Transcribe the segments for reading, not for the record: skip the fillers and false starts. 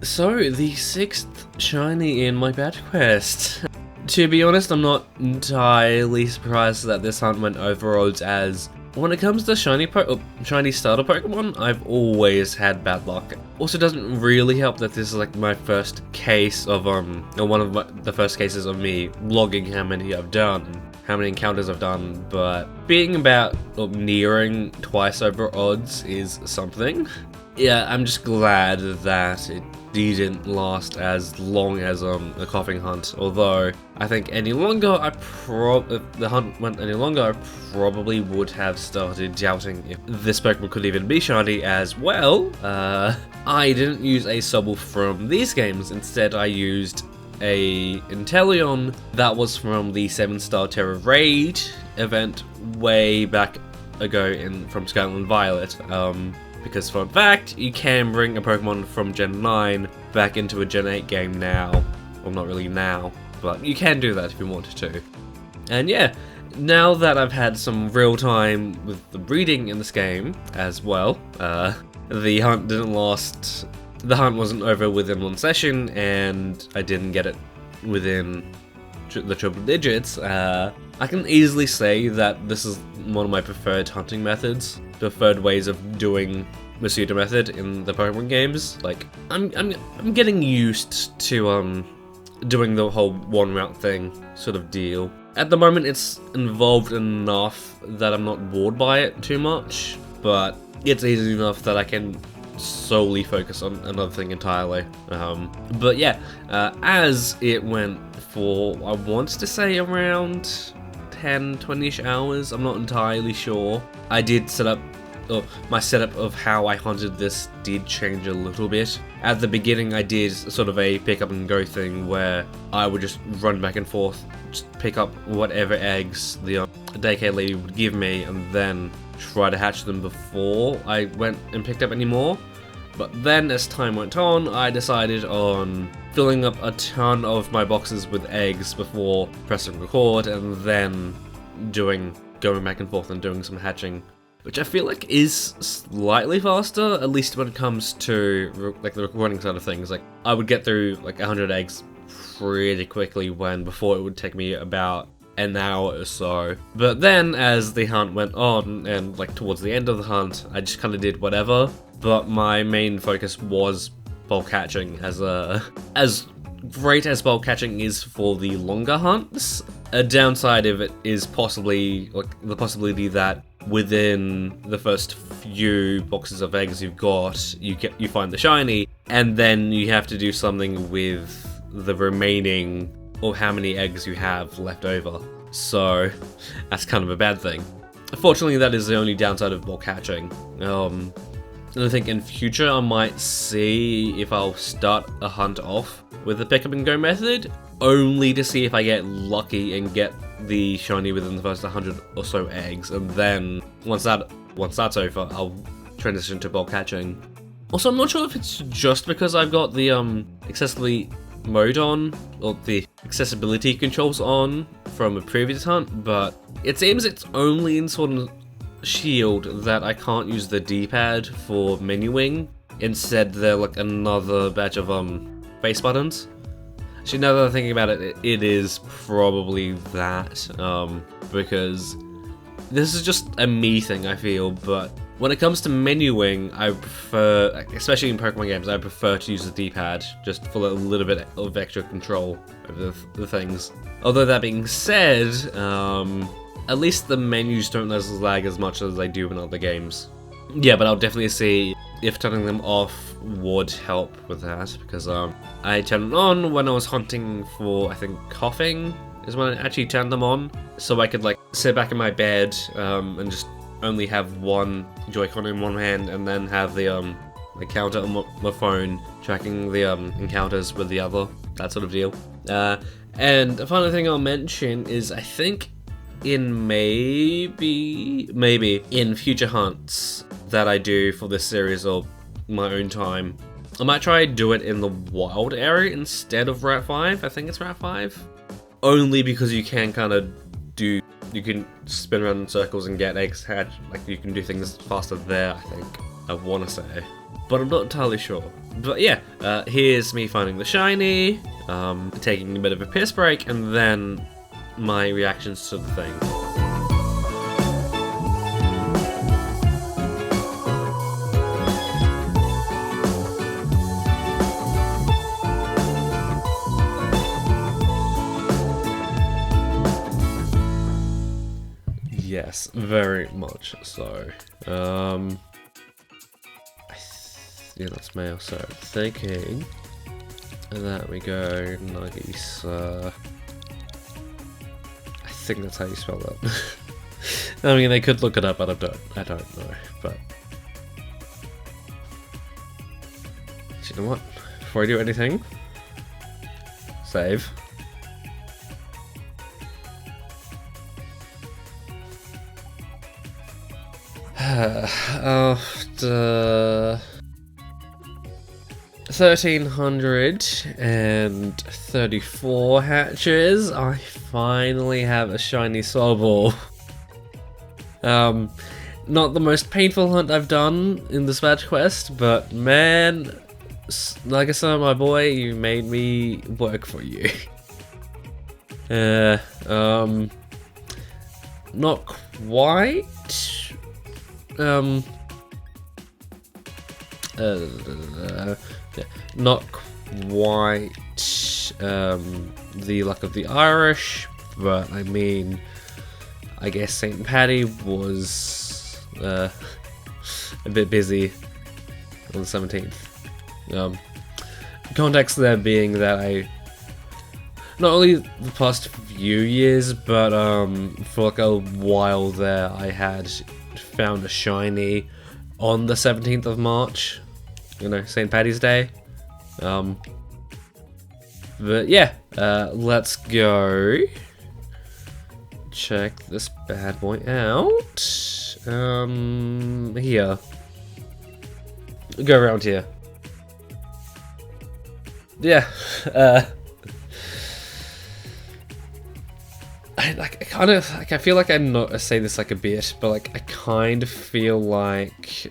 So, the 6th shiny in my batch quest. To be honest, I'm not entirely surprised that this hunt went over odds, as when it comes to shiny starter Pokemon, I've always had bad luck. Also, doesn't really help that this is like my first case of or one of the first cases of me logging how many I've done, how many encounters I've done, but being about nearing twice over odds is something. Yeah, I'm just glad that it didn't last as long as a coughing hunt, although I think any longer if the hunt went any longer, I probably would have started doubting if this Pokemon could even be shiny as well. I didn't use a Sobble from these games, instead I used a Inteleon that was from the 7-star Terra Raid event way back ago from Scarlet and Violet. Because fun fact, you can bring a Pokemon from Gen 9 back into a Gen 8 game now. Well, not really now, but you can do that if you wanted to. And yeah, now that I've had some real time with the breeding in this game as well, the hunt didn't last. The hunt wasn't over within one session, and I didn't get it within the triple digits. I can easily say that this is one of my preferred hunting methods, preferred ways of doing the pseudo method in the Pokemon games. Like, I'm getting used to doing the whole one route thing sort of deal. At the moment, it's involved enough that I'm not bored by it too much, but it's easy enough that I can solely focus on another thing entirely. But yeah, as it went for, I want to say around 10-20ish hours, I'm not entirely sure. I did set up, my setup of how I hunted this did change a little bit. At the beginning, I did sort of a pick up and go thing where I would just run back and forth, just pick up whatever eggs the daycare lady would give me, and then try to hatch them before I went and picked up any more. But then as time went on, I decided on filling up a ton of my boxes with eggs before pressing record, and then going back and forth and doing some hatching, which I feel like is slightly faster, at least when it comes to like the recording side of things. Like, I would get through like 100 eggs pretty quickly, when before it would take me about an hour or so. But then as the hunt went on, and like towards the end of the hunt, I just kind of did whatever. But my main focus was bulk catching. As great as bulk catching is for the longer hunts, a downside of it is possibly like the possibility that within the first few boxes of eggs you've got, you find the shiny, and then you have to do something with the remaining, or how many eggs you have left over. So that's kind of a bad thing. Fortunately, that is the only downside of bulk catching. And I think in future I might see if I'll start a hunt off with the pick up and go method, only to see if I get lucky and get the shiny within the first 100 or so eggs, and then once that's over, I'll transition to bulk catching. Also, I'm not sure if it's just because I've got the accessibility mode on, or the accessibility controls on from a previous hunt, but it seems it's only in Sword and Shield that I can't use the D-pad for menuing. Instead, they're like another batch of face buttons. Actually, now that I'm thinking about it, it is probably that, because this is just a me thing, I feel, but when it comes to menuing, I prefer, especially in Pokemon games, I prefer to use the D-pad, just for a little bit of extra control over the things. Although that being said, at least the menus don't lag as much as they do in other games. Yeah, but I'll definitely see if turning them off would help with that, because I turned it on when I was hunting for, I think, coughing is when I actually turned them on, so I could like sit back in my bed and just only have one Joy-Con in one hand, and then have the counter on my phone tracking the encounters with the other, that sort of deal. And the final thing I'll mention is, I think in maybe in future hunts that I do for this series or my own time, I might try to do it in the wild area instead of Route 5. I think it's Route 5. Only because you can kind of you can spin around in circles and get eggs hatched. Like, you can do things faster there, I think. I want to say. but I'm not entirely sure. But yeah, here's me finding the shiny, taking a bit of a piss break, and then my reactions to the thing. Yes, very much so. Yeah, that's male, so thinking that we go Nagisa. I think that's how you spell that. I mean, they could look it up, but I don't know. But you know what? Before I do anything, save. After 1,334 hatches, I finally have a shiny Sobble. Not the most painful hunt I've done in this badge quest, but man, Nagisa, my boy, you made me work for you. Not quite. Not quite the luck of the Irish, but I mean, I guess St. Paddy was a bit busy on the 17th. Context there being that I, not only the past few years, but for like a while there, I had found a shiny on the 17th of March, you know, St. Paddy's Day. But yeah, let's go check this bad boy out. Here. Go around here. Yeah, I feel like I'm not, I say this like a bit, but like I kind of feel like if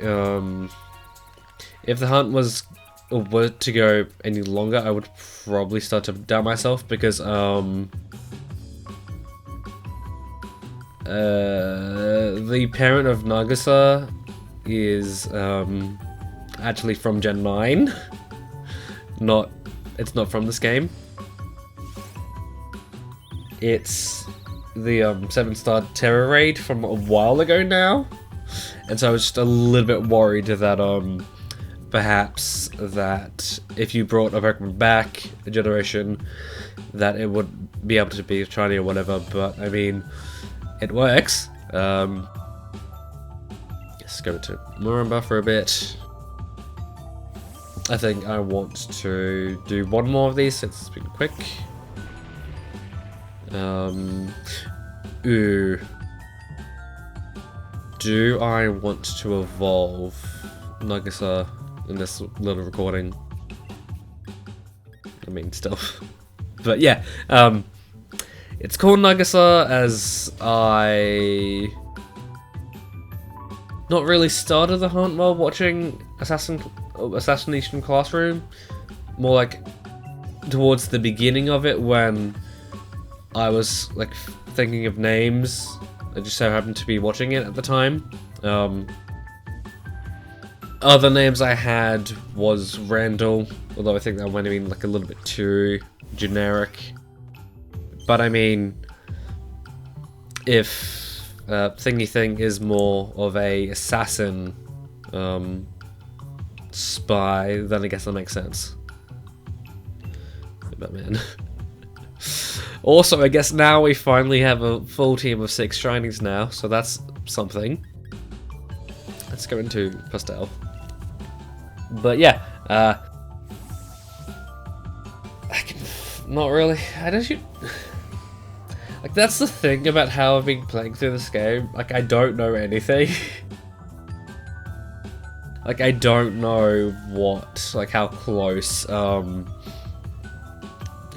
the hunt was or were to go any longer, I would probably start to doubt myself, because the parent of Nagisa is actually from Gen 9. It's not from this game. It's the 7-star Terror Raid from a while ago now, and so I was just a little bit worried that perhaps that if you brought a Pokemon back a generation, that it would be able to be shiny or whatever. But I mean, it works. Let's go to Mooramba for a bit. I think I want to do one more of these since it's been quick. Ooh. Do I want to evolve Nagisa in this little recording? I mean, still. But yeah, it's called Nagisa as I not really started the hunt while watching Assassination Classroom, more like towards the beginning of it when I was like thinking of names. I just so happened to be watching it at the time. Other names I had was Randall, although I think that might have been like a little bit too generic. But I mean, if Thingy Thing is more of a assassin spy, then I guess that makes sense. But man. Also, I guess now we finally have a full team of 6 shinies now, so that's something. Let's go into Pastel. But yeah, I can not really. I don't shoot. Like, that's the thing about how I've been playing through this game. Like, I don't know anything. Like, I don't know how close, like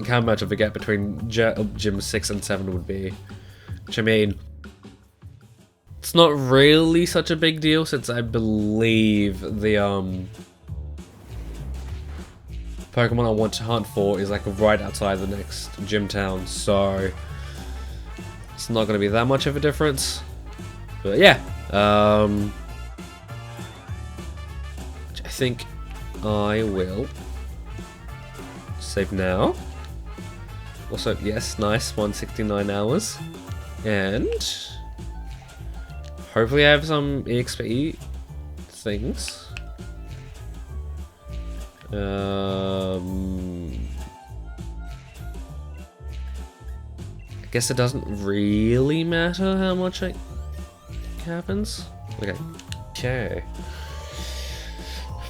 how much of a gap between Gym 6 and 7 would be. Which, I mean, it's not really such a big deal, since I believe the Pokemon I want to hunt for is like right outside the next gym town, so it's not going to be that much of a difference. But yeah, I think I will save now. Also, yes, nice, 169 hours. And hopefully I have some EXP things. I guess it doesn't really matter how much it happens. Okay.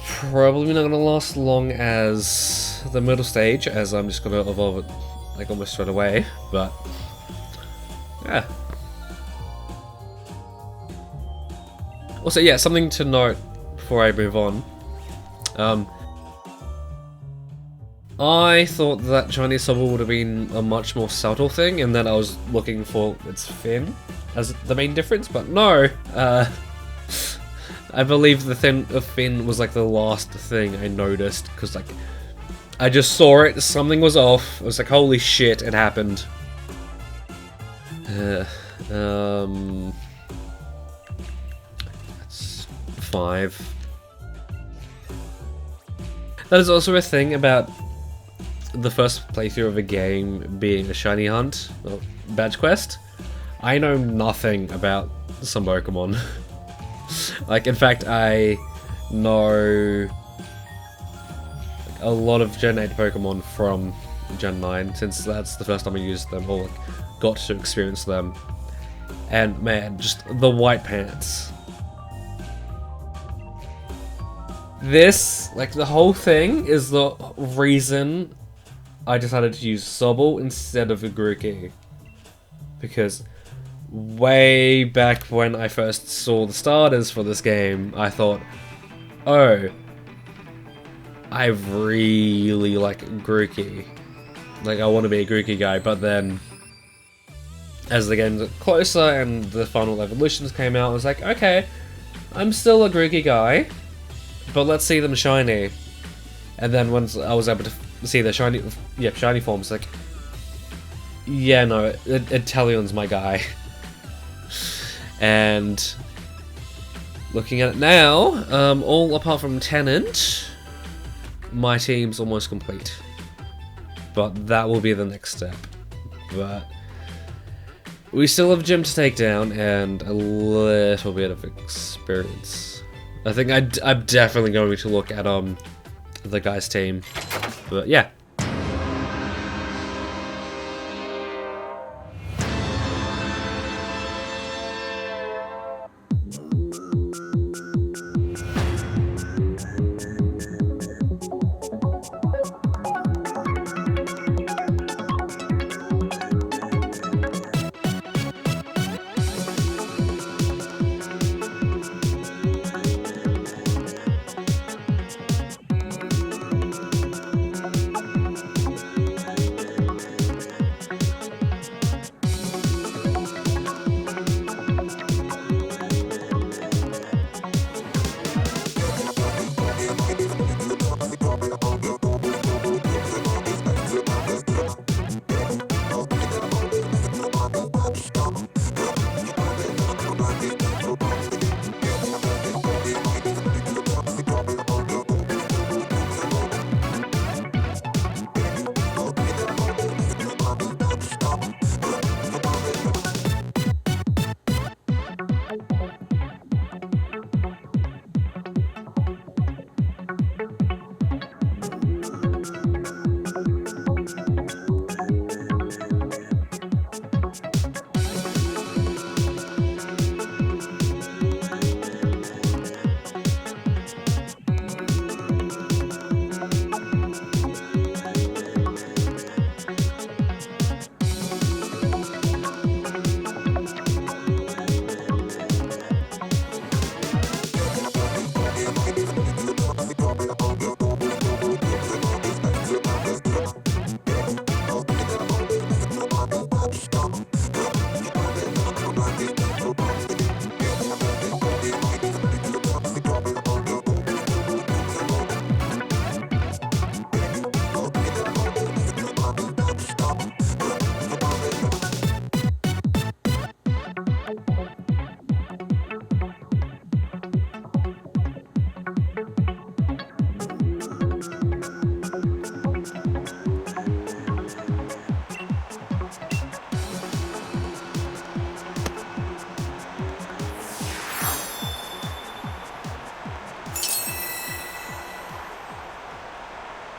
Probably not gonna last long as the middle stage, as I'm just gonna evolve it like almost straight away, but yeah. Also, yeah, something to note before I move on. I thought that Chinese Sobble would have been a much more subtle thing, and that I was looking for its fin as the main difference, but no. I believe the fin was like the last thing I noticed, because like I just saw it, something was off. I was like, holy shit, it happened. That's 5. That is also a thing about the first playthrough of a game being a shiny hunt, or badge quest. I know nothing about some Pokemon. Like, in fact, I know a lot of Gen 8 Pokemon from Gen 9, since that's the first time I used them, or like, got to experience them. And man, just the white pants. This, like, the whole thing is the reason I decided to use Sobble instead of a Grookey. Because way back when I first saw the starters for this game, I thought, oh, I really like Grookey. Like, I want to be a Grookey guy, but then as the games got closer and the final evolutions came out, I was like, okay, I'm still a Grookey guy, but let's see them shiny. And then once I was able to see the shiny forms, like, yeah, no, Inteleon's my guy. And looking at it now, all apart from Tenant, my team's almost complete. But that will be the next step. But we still have a gym to take down and a little bit of experience. I think I'm definitely going to look at the guy's team. But yeah.